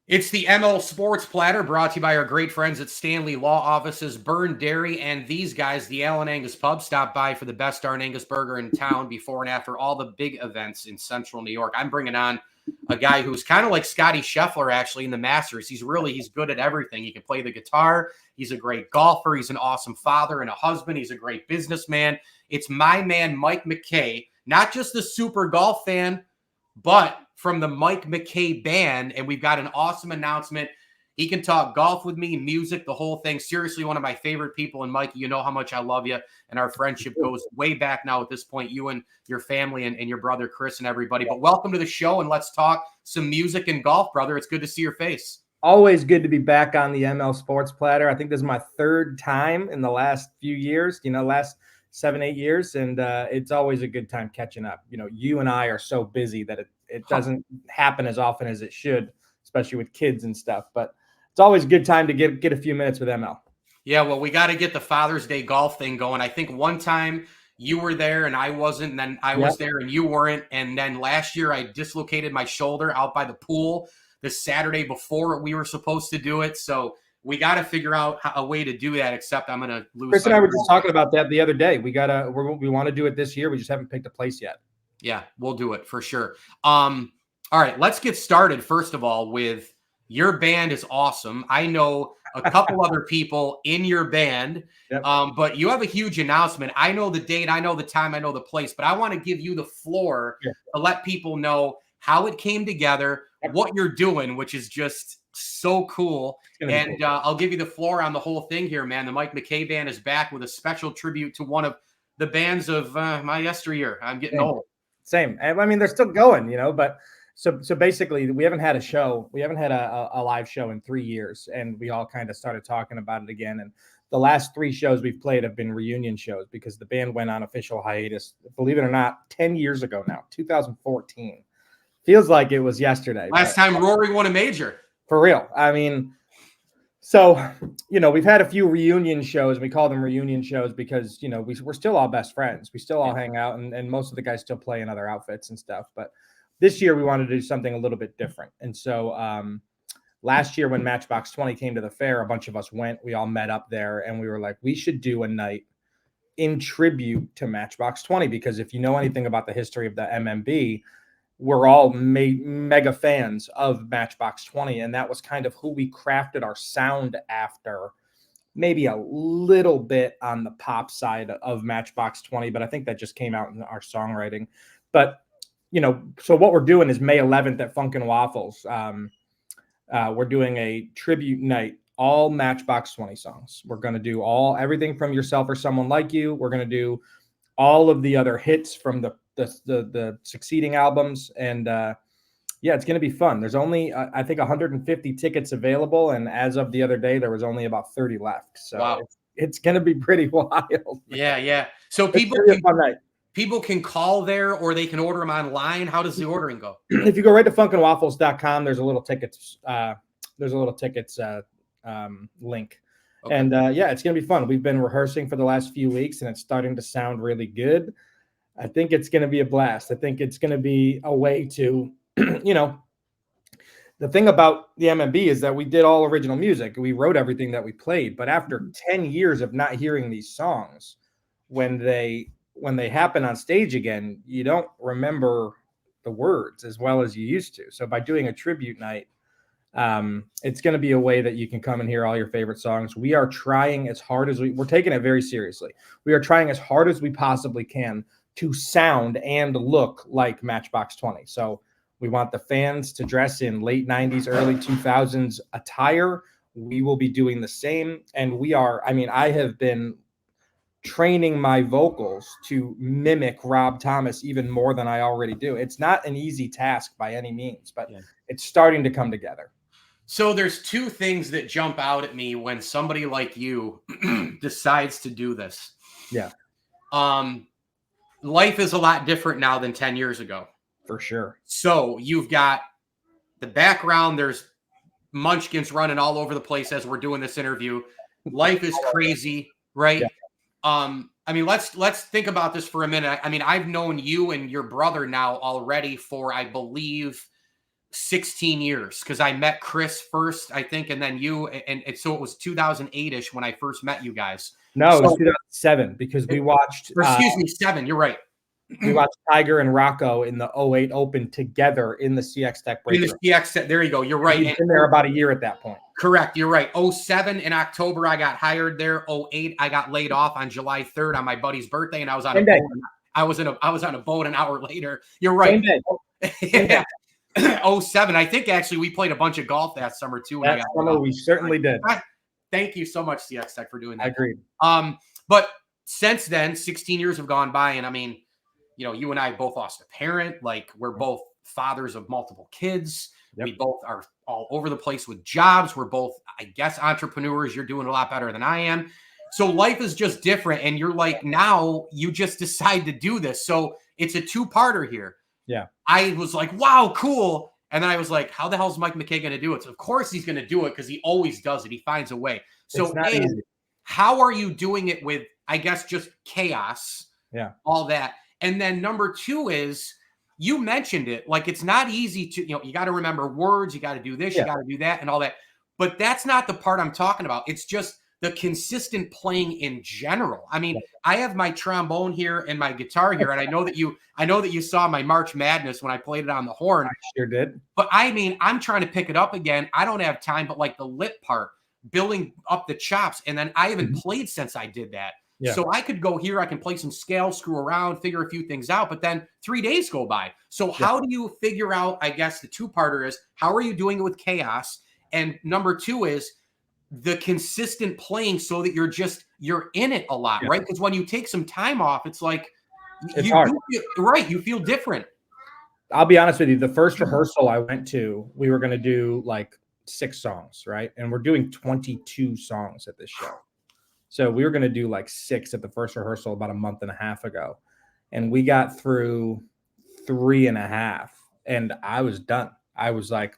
It's the ML Sports Platter, brought to you by our great friends at Stanley Law Offices, Burn Dairy, and these guys, the Allen Angus Pub. Stop by for the best darn Angus burger in town before and after all the big events in central New York. I'm bringing on a guy who's kind of like Scotty Scheffler, actually, in the Masters. He's good at everything. He can play the guitar. He's a great golfer. He's an awesome father and a husband. He's a great businessman. It's my man, Mike McKay, not just the super golf fan, but from the Mike McKay Band, and we've got an awesome announcement. He can talk golf with me, music, the whole thing. Seriously, one of my favorite people. And Mikey, you know how much I love you, and our friendship goes way back now at this point, you and your family and your brother Chris and everybody. But welcome to the show, and let's talk some music and golf, brother. It's good to see your face. Always good to be back on the ML Sports Platter. I think this is my third time in the last few years, last 7-8 years. And it's always a good time catching up. You and I are so busy that it doesn't happen as often as it should, especially with kids and stuff. But it's always a good time to get a few minutes with ML. Yeah, well, we got to get the Father's Day golf thing going. I think one time you were there and I wasn't, and then I was there and you weren't. And then last year I dislocated my shoulder out by the pool the Saturday before we were supposed to do it. So we got to figure out a way to do that, except I'm going to lose. Chris and I were just talking about that the other day. We want to do it this year. We just haven't picked a place yet. Yeah, we'll do it for sure. All right, let's get started. First of all, with your band is awesome. I know a couple other people in your band, but you have a huge announcement. I know the date, I know the time, I know the place, but I want to give you the floor to let people know how it came together, what you're doing, which is just so cool. And I'll give you the floor on the whole thing here, man. The Mike McKay Band is back with a special tribute to one of the bands of my yesteryear. I'm getting old. Same. I mean, they're still going, but so basically we haven't had a show. We haven't had a live show in 3 years, and we all kind of started talking about it again. And the last 3 shows we've played have been reunion shows because the band went on official hiatus, believe it or not, 10 years ago now, 2014. Feels like it was yesterday. Last time Rory won a major. For real. I mean, so, we've had a few reunion shows. We call them reunion shows because, we're still all best friends. We still all hang out, and most of the guys still play in other outfits and stuff. But this year we wanted to do something a little bit different. And so last year when Matchbox 20 came to the fair, a bunch of us went. We all met up there, and we were like, we should do a night in tribute to Matchbox 20 because if you know anything about the history of the MMB, we're all mega fans of Matchbox 20, and that was kind of who we crafted our sound after, maybe a little bit on the pop side of Matchbox 20, but I think that just came out in our songwriting. But, so what we're doing is May 11th at Funkin' Waffles. We're doing a tribute night, all Matchbox 20 songs. We're going to do everything from Yourself or Someone Like You. We're going to do all of the other hits from the succeeding albums, and it's going to be fun. There's only I think 150 tickets available, and as of the other day there was only about 30 left, so wow. It's going to be pretty wild. Yeah So people can call there, or they can order them online. How does the ordering go? If you go right to funkinwaffles.com, there's a little tickets link. Okay. And it's going to be fun. We've been rehearsing for the last few weeks, and it's starting to sound really good. I think it's going to be a blast. I think it's going to be a way to, the thing about the MMB is that we did all original music. We wrote everything that we played. But after 10 years of not hearing these songs, when they happen on stage again, you don't remember the words as well as you used to. So by doing a tribute night, it's going to be a way that you can come and hear all your favorite songs. We are trying as hard as we're taking it very seriously. We are trying as hard as we possibly can to sound and look like Matchbox 20. So we want the fans to dress in late 90s, early 2000s attire. We will be doing the same. And I have been training my vocals to mimic Rob Thomas even more than I already do. It's not an easy task by any means, but it's starting to come together. So there's 2 things that jump out at me when somebody like you decides to do this. Yeah. Life is a lot different now than 10 years ago. For sure. So you've got the background. There's munchkins running all over the place as we're doing this interview. Life is crazy, right? Yeah. Let's think about this for a minute. I've known you and your brother now already for, I believe, 16 years because I met Chris first, I think, and then you, and so it was 2008-ish when I first met you guys. No, it was So, 2007 because we watched. or excuse me, 7. You're right. We watched Tiger and Rocco in the 08 Open together in the CX Tech break room. In the CX set, there you go. You're right. We've been there about a year at that point. Correct. You're right. 07 in October, I got hired there. 08, I got laid off on July 3rd on my buddy's birthday, and I was on a boat. I was on a boat an hour later. You're right. Same day. 07. I think actually we played a bunch of golf that summer too. That summer we certainly did. Thank you so much, CX Tech, for doing that. I agreed. But since then, 16 years have gone by, and I mean, you know, you and I both lost a parent. Like, we're both fathers of multiple kids. Yep. We both are all over the place with jobs. We're both, I guess, entrepreneurs. You're doing a lot better than I am. So life is just different. And you're like, now you just decide to do this. So it's a two-parter here. Yeah. I was like, wow, cool. And then I was like, how the hell is Mike McKay going to do it? So of course he's going to do it because he always does it. He finds a way. So how are you doing it with, I guess, just chaos? Yeah. All that. And then number 2 is, you mentioned it, like, it's not easy to, you know, you got to remember words, you got to do this, you got to do that and all that. But that's not the part I'm talking about. It's just the consistent playing in general. I mean, I have my trombone here and my guitar here, and I know that you saw my March Madness when I played it on the horn. I sure did. But I mean, I'm trying to pick it up again. I don't have time, but like the lip part, building up the chops, and then I haven't played since I did that. Yeah. So I could go here, I can play some scales, screw around, figure a few things out, but then 3 days go by. So how do you figure out, I guess the two-parter is, how are you doing it with chaos? And number 2 is the consistent playing so that you're in it a lot, right? Because when you take some time off, it's like, it's hard. You feel different. I'll be honest with you. The first rehearsal I went to, we were going to do like 6 songs, right? And we're doing 22 songs at this show. So we were going to do like 6 at the first rehearsal about a month and a half ago. And we got through 3.5 and I was done. I was like,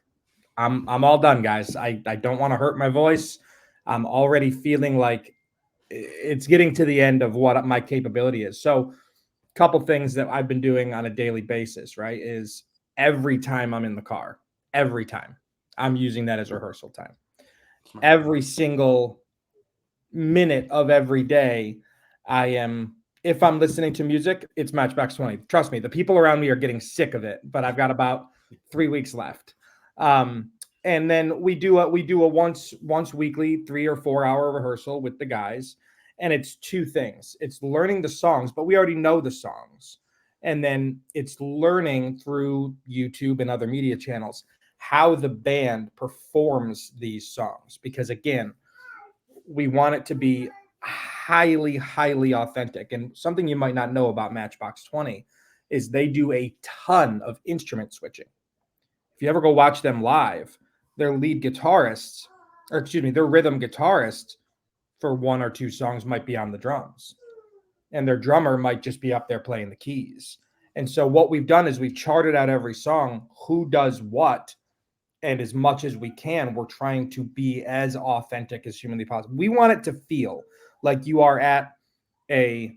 I'm all done, guys. I don't want to hurt my voice. I'm already feeling like it's getting to the end of what my capability is. So a couple things that I've been doing on a daily basis, right, is every time I'm in the car, every time I'm using that as rehearsal time. Every single minute of every day, if I'm listening to music, it's Matchbox 20. Trust me, the people around me are getting sick of it, but I've got about 3 weeks left. And then we do a once weekly 3 or 4 hour rehearsal with the guys. And it's 2 things. It's learning the songs, but we already know the songs. And then it's learning through YouTube and other media channels how the band performs these songs. Because again, we want it to be highly, highly authentic. And something you might not know about Matchbox 20 is they do a ton of instrument switching. If you ever go watch them live, their lead guitarists, their rhythm guitarist for 1 or 2 songs might be on the drums. And their drummer might just be up there playing the keys. And so what we've done is we've charted out every song, who does what. And as much as we can, we're trying to be as authentic as humanly possible. We want it to feel like you are at a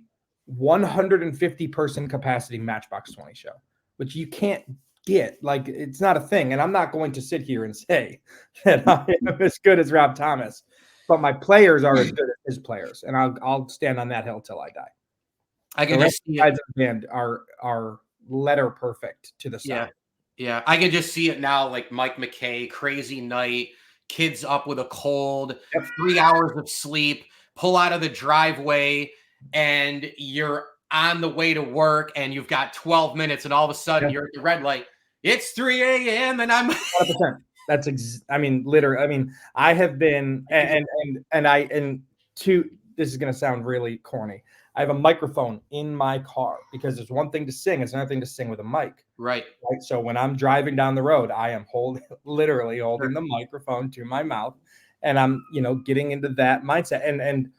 150-person capacity Matchbox 20 show, which you can't get. Like, it's not a thing. And I'm not going to sit here and say that I am as good as Rob Thomas, but my players are as good as his players. And I'll stand on that hill till I die. I can just see guys of the band are letter perfect to the side. Yeah, I can just see it now, like Mike McKay, crazy night, kids up with a cold, 3 hours of sleep, pull out of the driveway, and you're on the way to work, and you've got 12 minutes, and all of a sudden you're at the red light. It's 3 a.m. and I'm 100%. That's literally. I mean, I have been, and this is going to sound really corny. I have a microphone in my car because there's one thing to sing. It's another thing to sing with a mic. Right. So when I'm driving down the road, I am literally holding the microphone to my mouth, and I'm, getting into that mindset. And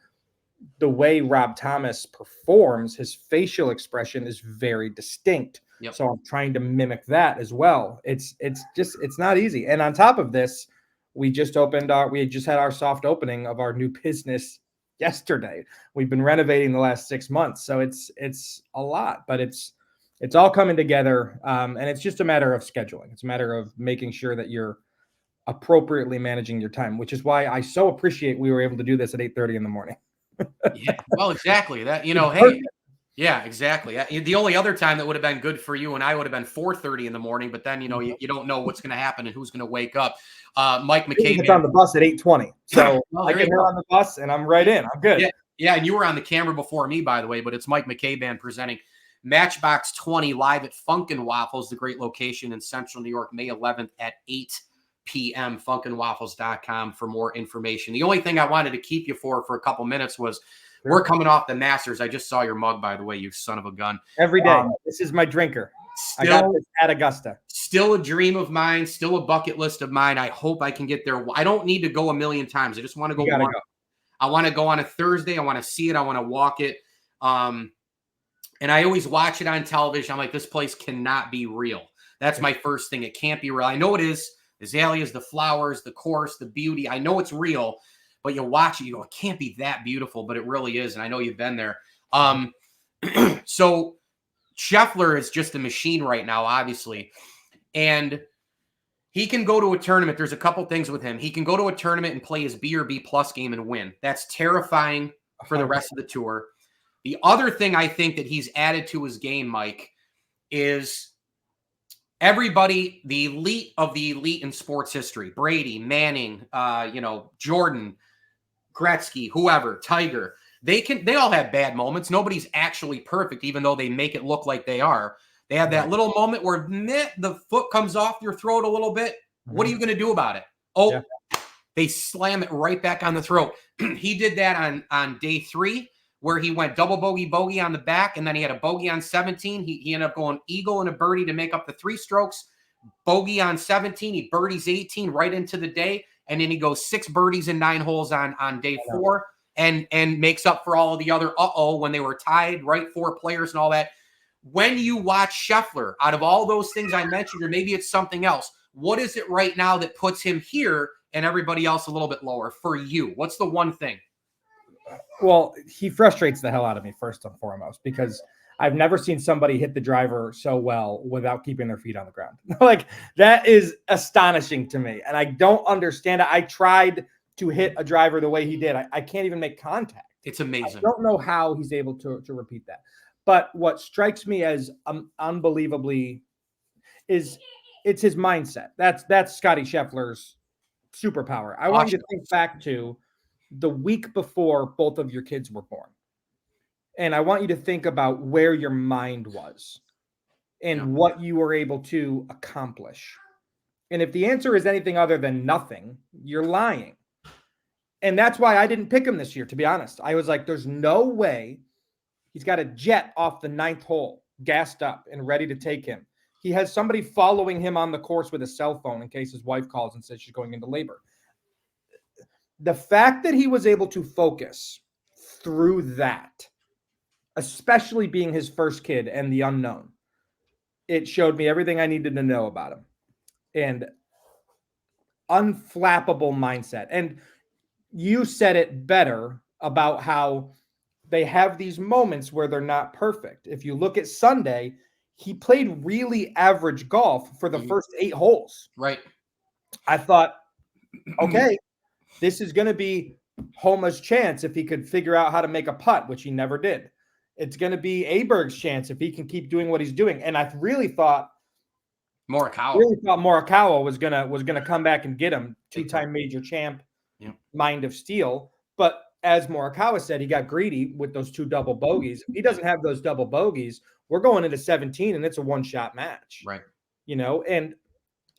the way Rob Thomas performs, his facial expression is very distinct. Yep. So I'm trying to mimic that as well. It's not easy. And on top of this, we just had our soft opening of our new business yesterday. We've been renovating the last 6 months. So it's a lot, but it's it's all coming together, and it's just a matter of scheduling. It's a matter of making sure that you're appropriately managing your time, which is why I so appreciate we were able to do this at 8:30 in the morning. Yeah, well, exactly. That, It's hey, perfect. yeah, exactly. The only other time that would have been good for you and I would have been 4:30 in the morning, but then, you don't know what's going to happen and who's going to wake up. Mike McKay. It's on the bus at 8:20, so Well, I there get you her go. on the bus and I'm right in. I'm good. Yeah, yeah, and you were on the camera before me, by the way, but it's Mike McKay Band presenting Matchbox 20 live at Funkin' Waffles, the great location in Central New York, May 11th at 8 p.m. funkinwaffles.com for more information. The only thing I wanted to keep you for a couple minutes was we're coming off the Masters. I just saw your mug, by the way, you son of a gun. Every day. This is my drinker. I got this at Augusta. Still a dream of mine, still a bucket list of mine. I hope I can get there. I don't need to go a million times. I just want to go one. I want to go on a Thursday. I want to see it. I want to walk it. And I always watch it on television. I'm like, this place cannot be real. That's my first thing. It can't be real. I know it is. The azaleas, the flowers, the course, the beauty. I know it's real. But you watch it, you go, it can't be that beautiful, but it really is. And I know you've been there. So Scheffler is just a machine right now, obviously. And he can go to a tournament. There's a couple things with him. He can go to a tournament and play his B or B plus game and win. That's terrifying for the rest of the tour. The other thing I think that he's added to his game, Mike, is everybody, the elite of the elite in sports history, Brady, Manning, Jordan, Gretzky, whoever, Tiger, they all have bad moments. Nobody's actually perfect, even though they make it look like they are. They have that little moment where the foot comes off your throat a little bit. What are you going to do about it? They slam it right back on the throat. He did that on day 3, where he went double bogey on the back, and then he had a bogey on 17. He ended up going eagle and a birdie to make up the 3 strokes. Bogey on 17. He birdies 18 right into the day. And then he goes 6 birdies and 9 holes on day 4 and makes up for all of the other when they were tied, right? 4 players and all that. When you watch Scheffler, out of all those things I mentioned, or maybe it's something else, what is it right now that puts him here and everybody else a little bit lower for you? What's the one thing? Well, he frustrates the hell out of me, first and foremost, because I've never seen somebody hit the driver so well without keeping their feet on the ground. Like, that is astonishing to me. And I don't understand it. I tried to hit a driver the way he did. I can't even make contact. It's amazing. I don't know how he's able to repeat that. But what strikes me as unbelievably is it's his mindset. That's Scottie Scheffler's superpower. I want you to think back to the week before both of your kids were born. And I want you to think about where your mind was and what you were able to accomplish. And if the answer is anything other than nothing, you're lying. And that's why I didn't pick him this year, to be honest. I was like, there's no way. He's got a jet off the 9th hole, gassed up and ready to take him. He has somebody following him on the course with a cell phone in case his wife calls and says she's going into labor. The fact that he was able to focus through that, especially being his first kid and the unknown, it showed me everything I needed to know about him. And unflappable mindset. And you said it better about how they have these moments where they're not perfect. If you look at Sunday, he played really average golf for the first 8 holes. Right. I thought, okay, this is going to be Homa's chance if he could figure out how to make a putt, which he never did. It's going to be Aberg's chance if he can keep doing what he's doing. And I really thought Morikawa was gonna come back and get him. 2-time major champ, mind of steel. But as Morikawa said, he got greedy with those 2 double bogeys. If he doesn't have those double bogeys, we're going into 17 and it's a one-shot match. Right. And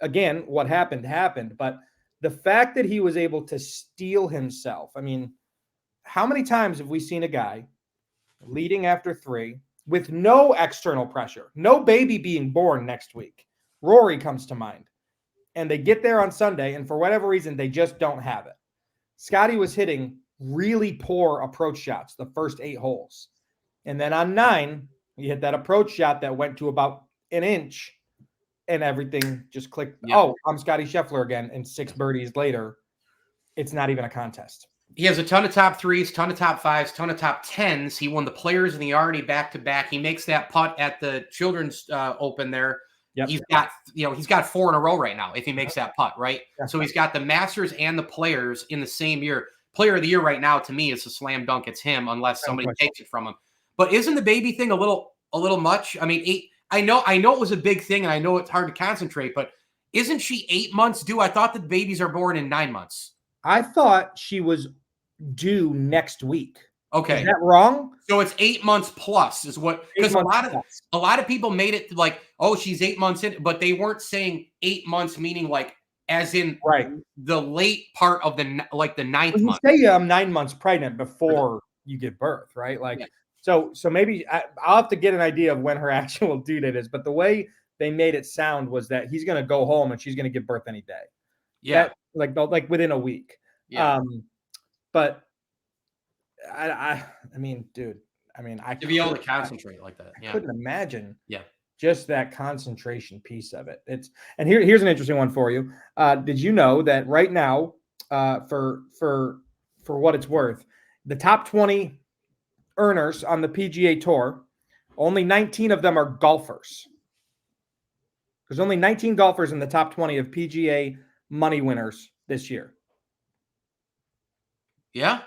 again, what happened. But the fact that he was able to steel himself, I mean, how many times have we seen a guy leading after 3 with no external pressure, no baby being born next week? Rory comes to mind. And they get there on Sunday, and for whatever reason, they just don't have it. Scottie was hitting really poor approach shots the first 8 holes. And then on 9, he hit that approach shot that went to about an inch, and everything just clicked. Yep. Oh, I'm Scottie Scheffler again. And 6 birdies later, it's not even a contest. He has a ton of top threes, ton of top fives, ton of top tens. He won the Players and the Arnie back to back. He makes that putt at the Children's Open there. Yep. He's got 4 in a row right now if he makes that putt, right? Yeah. So he's got the Masters and the Players in the same year. Player of the year right now to me is a slam dunk. It's him unless somebody takes it from him. But isn't the baby thing a little much? I mean, I know it was a big thing, and I know it's hard to concentrate, but isn't she 8 months due? I thought that babies are born in 9 months. I thought she was due next week. Okay. Is that wrong? So it's 8 months plus is what, because a lot of people made it like, oh, she's 8 months in, but they weren't saying 8 months, meaning like as in the late part of the ninth month. You say I'm 9 months pregnant before you give birth, right? Like, so maybe I'll have to get an idea of when her actual due date is. But the way they made it sound was that he's going to go home and she's going to give birth any day. Yeah, like within a week. Yeah. But I mean, dude, I to be able to concentrate like that. I couldn't imagine. Yeah. Just that concentration piece of it. Here's an interesting one for you. Did you know that right now, for what it's worth, the top 20 earners on the PGA Tour, only 19 of them are golfers. There's only 19 golfers in the top 20 of PGA money winners this year. Yeah?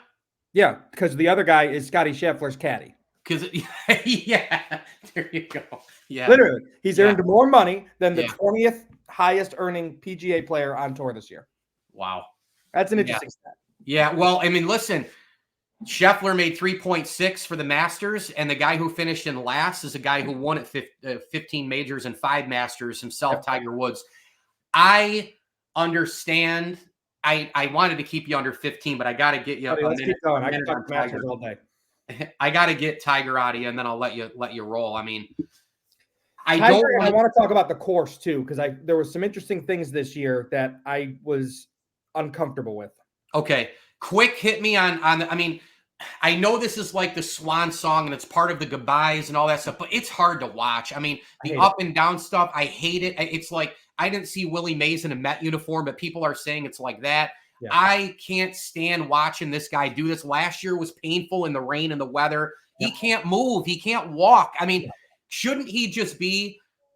Yeah, because the other guy is Scotty Scheffler's caddy. Because, there you go. Yeah. Literally, he's earned more money than the 20th highest earning PGA player on tour this year. Wow. That's an interesting stat. Yeah, well, I mean, listen, Scheffler made 3.6 for the Masters, and the guy who finished in last is a guy who won at 15 majors and 5 Masters himself, Tiger Woods. I understand. I wanted to keep you under 15, but I got to get you. Let's keep going. I can talk Masters all day. I got to get Tiger out of you, and then I'll let you roll. I mean, I want to talk about the course too, because there were some interesting things this year that I was uncomfortable with. Okay, quick hit me on. I mean, I know this is like the swan song, and it's part of the goodbyes and all that stuff, but it's hard to watch. I mean, the up and down stuff, I hate it. It's like I didn't see Willie Mays in a Met uniform, but people are saying it's like that. Yeah. I can't stand watching this guy do this. Last year was painful in the rain and the weather. He can't move. He can't walk. I mean, shouldn't he just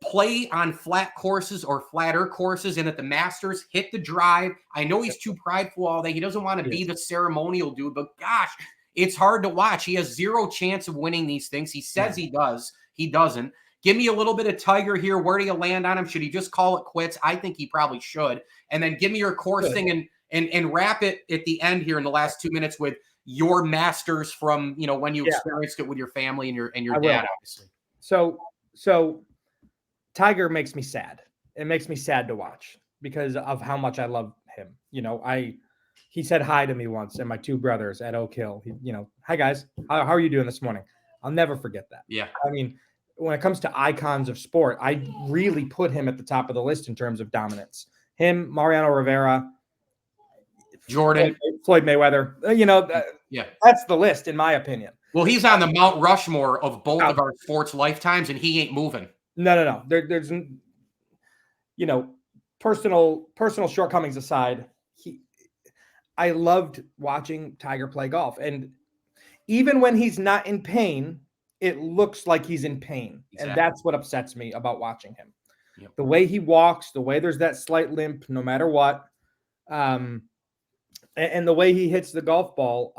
play on flat courses or flatter courses, and at the Masters, hit the drive? I know he's too prideful all day. He doesn't want to be the ceremonial dude, but gosh, it's hard to watch. He has zero chance of winning these things. He says he does. He doesn't. Give me a little bit of Tiger here. Where do you land on him? Should he just call it quits? I think he probably should. And then give me your course thing and wrap it at the end here in the last 2 minutes with your Masters from, when you experienced it with your family and your dad, obviously. So Tiger makes me sad. It makes me sad to watch because of how much I love him. He said hi to me once and my 2 brothers at Oak Hill. Hi guys, how are you doing this morning? I'll never forget that. Yeah. I mean, when it comes to icons of sport, I really put him at the top of the list in terms of dominance. Him, Mariano Rivera, Jordan, Floyd Mayweather. That's the list in my opinion. Well, he's on the Mount Rushmore of both of our sports lifetimes, and he ain't moving. No. There's personal shortcomings aside, I loved watching Tiger play golf, and even when he's not in pain, it looks like he's in pain, and that's what upsets me about watching him. Yep. The way he walks, the way there's that slight limp, no matter what, and the way he hits the golf ball.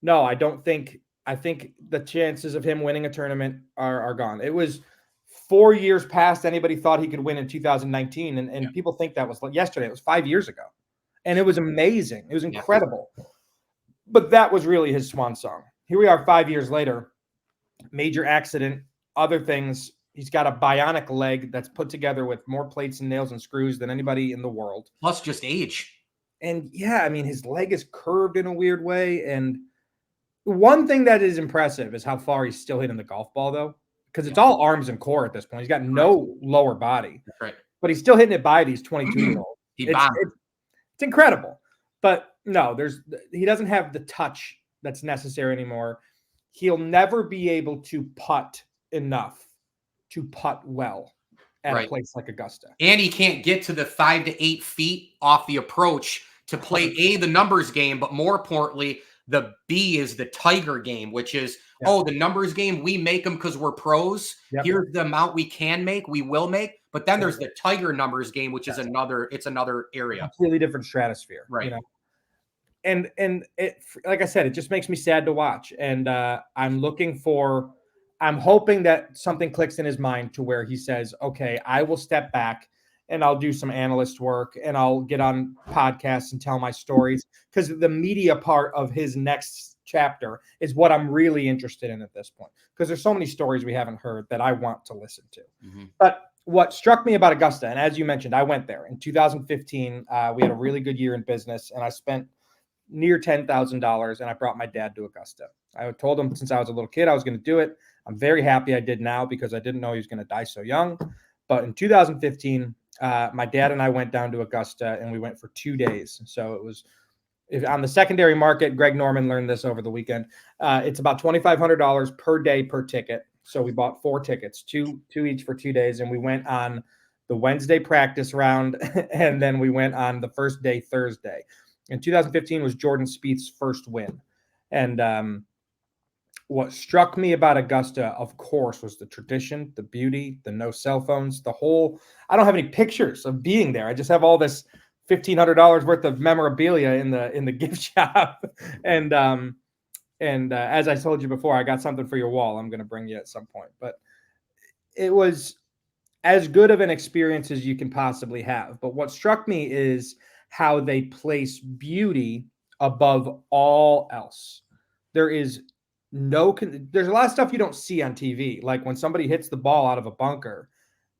No, I don't think. I think the chances of him winning a tournament are gone. It was 4 years past anybody thought he could win in 2019, and people think that was yesterday. It was 5 years ago, and it was amazing. It was incredible. Yeah. But that was really his swan song. Here we are 5 years later. Major accident, other things. He's got a bionic leg that's put together with more plates and nails and screws than anybody in the world. Plus just age. And his leg is curved in a weird way. And one thing that is impressive is how far he's still hitting the golf ball, though, because it's all arms and core at this point. He's got no lower body. Right. But he's still hitting it by these 22-year-olds. It's incredible. But no, he doesn't have the touch that's necessary anymore. He'll never be able to putt enough to putt well at a place like Augusta. And he can't get to the 5 to 8 feet off the approach to play the numbers game, but more importantly, the B is the Tiger game, which is, the numbers game, we make them because we're pros. Yep. Here's the amount we can make, we will make. But then there's the Tiger numbers game, which is another area. Completely different stratosphere. Right. You know? And it, like I said, it just makes me sad to watch. And I'm hoping that something clicks in his mind to where he says, okay, I will step back and I'll do some analyst work and I'll get on podcasts and tell my stories, because the media part of his next chapter is what I'm really interested in at this point, because there's so many stories we haven't heard that I want to listen to. But what struck me about Augusta, and as you mentioned, I went there in 2015. We had a really good year in business, and I spent near $10,000, and I brought my dad to Augusta. I told him since I was a little kid I was going to do it. I'm very happy I did now, because I didn't know he was going to die so young. But in 2015, my dad and I went down to Augusta, and we went for 2 days. So it was on the secondary market. Greg Norman learned this over the weekend. It's about $2,500 per day per ticket. So we bought 4 tickets, two each for 2 days, and we went on the Wednesday practice round, and then we went on the first day Thursday. In 2015 was Jordan Spieth's first win. And what struck me about Augusta, of course, was the tradition, the beauty, the no cell phones, the whole. I don't have any pictures of being there. I just have all this $1,500 worth of memorabilia in the gift shop. And as I told you before, I got something for your wall. I'm going to bring you at some point. But it was as good of an experience as you can possibly have. But what struck me is how they place beauty above all else. There's a lot of stuff you don't see on TV. Like when somebody hits the ball out of a bunker,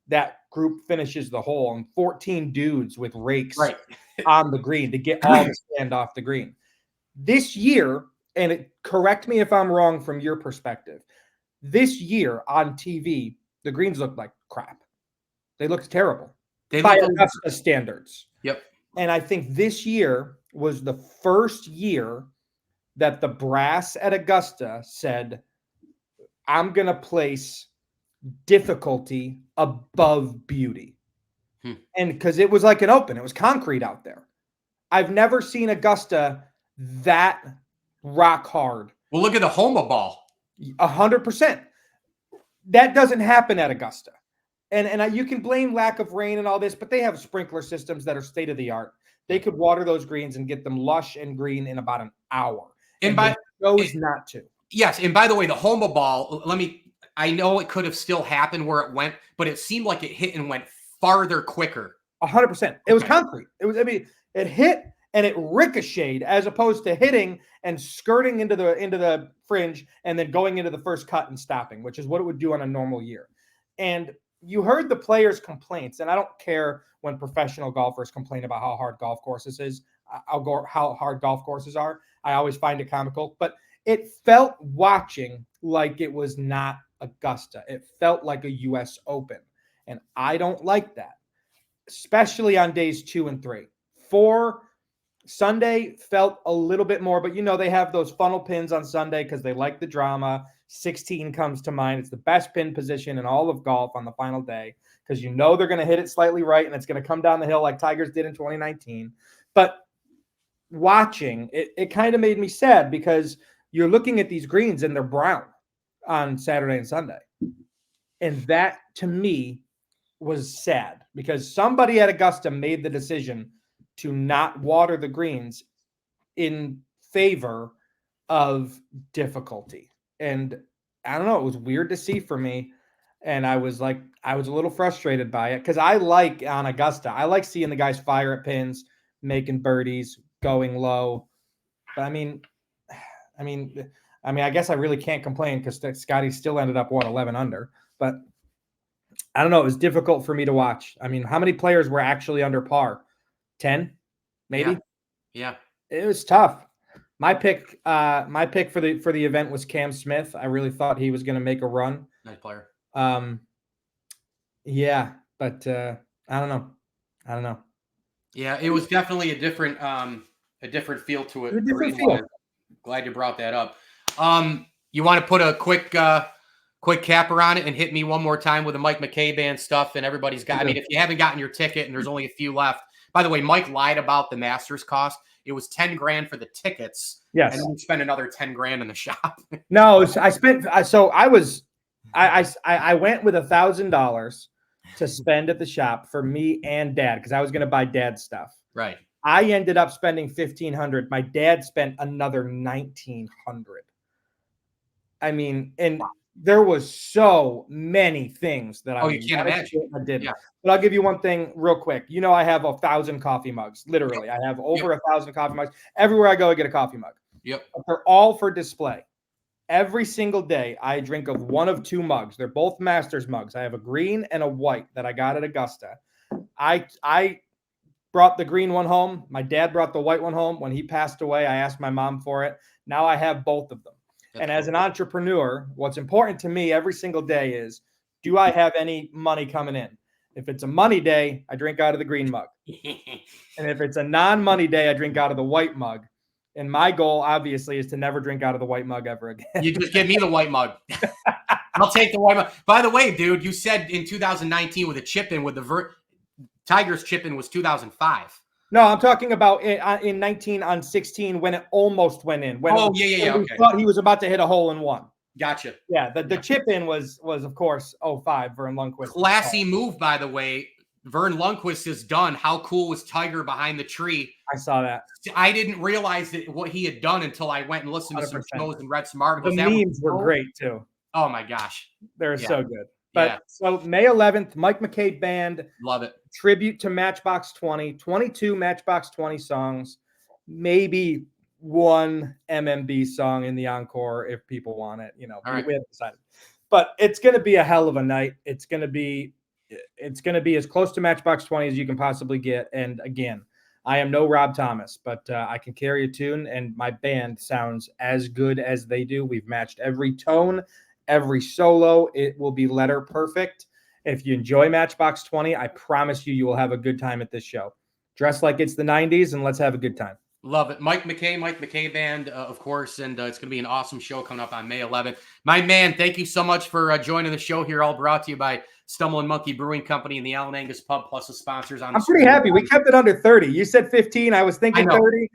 that group finishes the hole, and 14 dudes with rakes on the green to get all the sand off the green. This year, and correct me if I'm wrong from your perspective, this year on TV, the greens looked like crap. They looked terrible by Augusta standards. Yep. And I think this year was the first year that the brass at Augusta said, I'm going to place difficulty above beauty. And because it was like an open, it was concrete out there. I've never seen Augusta that rock hard. Well, look at the Homa ball. 100%. That doesn't happen at Augusta. And you can blame lack of rain and all this, but they have sprinkler systems that are state of the art. They could water those greens and get them lush and green in about an hour. And chose not to. Yes, and by the way, the Homa ball, I know it could have still happened where it went, but it seemed like it hit and went farther quicker. 100%. It was concrete. It hit and it ricocheted, as opposed to hitting and skirting into the fringe and then going into the first cut and stopping, which is what it would do on a normal year. And you heard the players' complaints, and I don't care when professional golfers complain about how hard golf courses are. I always find it comical, but it felt watching like it was not Augusta. It felt like a U.S. Open, and I don't like that, especially on days 2 and 3. 4 Sunday felt a little bit more, but they have those funnel pins on Sunday because they like the drama. 16 comes to mind. It's the best pin position in all of golf on the final day because they're going to hit it slightly right and it's going to come down the hill like Tigers did in 2019. But watching, it kind of made me sad because you're looking at these greens and they're brown on Saturday and Sunday. And that, to me, was sad because somebody at Augusta made the decision to not water the greens in favor of difficulty. And I don't know, it was weird to see for me. And I was a little frustrated by it because on Augusta, I like seeing the guys fire at pins, making birdies, going low. But I guess I really can't complain because Scotty still ended up 11 under. But I don't know, it was difficult for me to watch. How many players were actually under par? 10, maybe? Yeah. It was tough. My pick for the event was Cam Smith. I really thought he was going to make a run. Nice player. Yeah, but I don't know. Yeah, it was definitely a different feel to it. A different feel. Glad you brought that up. You want to put a quick capper on it and hit me one more time with the Mike McKay band stuff, and everybody's got. If you haven't gotten your ticket and there's only a few left, By the way, Mike lied about the Masters cost. It was 10 grand for the tickets. Yes. And then you spend another 10 grand in the shop. No, I spent. So I went with $1,000 to spend at the shop for me and Dad because I was going to buy Dad's stuff. Right. I ended up spending $1,500. My dad spent another $1,900. I mean, and there was so many things that you can't imagine. I did. Yeah. But I'll give you one thing real quick. You know, I have 1,000 coffee mugs. Literally, I have over 1,000 coffee mugs. Everywhere I go, I get a coffee mug. Yep. But they're all for display. Every single day, I drink of one of two mugs. They're both Masters mugs. I have a green and a white that I got at Augusta. I brought the green one home. My dad brought the white one home. When he passed away, I asked my mom for it. Now I have both of them. And as an entrepreneur, what's important to me every single day is, do I have any money coming in? If it's a money day, I drink out of the green mug. And if it's a non-money day, I drink out of the white mug. And my goal, obviously, is to never drink out of the white mug ever again. You just give me the white mug. I'll take the white mug. By the way, dude, you said in 2019 with a chip in with the Tigers chip in was 2005. No, I'm talking about in 19 on 16 when it almost went in. When yeah. We thought he was about to hit a hole in one. Gotcha. Yeah, the chip in was of course 05, Vern Lundquist. Classy move, by the way. Vern Lundquist is done. How cool was Tiger behind the tree? I saw that. I didn't realize that what he had done until I went and listened to some 100%. shows and read some articles. The memes were great too. Oh my gosh. They're so good. But so May 11th, Mike McKay Band. Love it. Tribute to Matchbox 20, 22 Matchbox 20 songs, maybe one MMB song in the encore if people want it. You know, we haven't decided. But it's going to be a hell of a night. It's going to be as close to Matchbox 20 as you can possibly get. And again, I am no Rob Thomas, but I can carry a tune, and my band sounds as good as they do. We've matched every tone, every solo. It will be letter perfect. If you enjoy Matchbox 20, I promise you will have a good time at this show. Dress like it's the 90s, and let's have a good time. Love it. Mike McKay Band, of course, and it's going to be an awesome show coming up on May 11th. My man, thank you so much for joining the show here, all brought to you by Stumbling Monkey Brewing Company and the Allen Angus Pub, plus the sponsors on the I'm pretty happy. We kept it under 30. You said 15. I was thinking 30.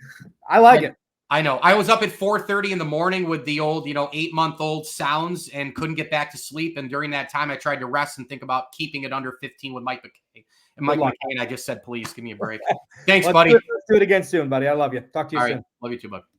I like it. I know. I was up at 4:30 in the morning with the old, 8-month-old sounds and couldn't get back to sleep. And during that time, I tried to rest and think about keeping it under 15 with Mike McKay. And Mike McKay and I just said, please give me a break. Thanks, buddy. Let's do it again soon, buddy. I love you. Talk to you soon. Love you too, bud.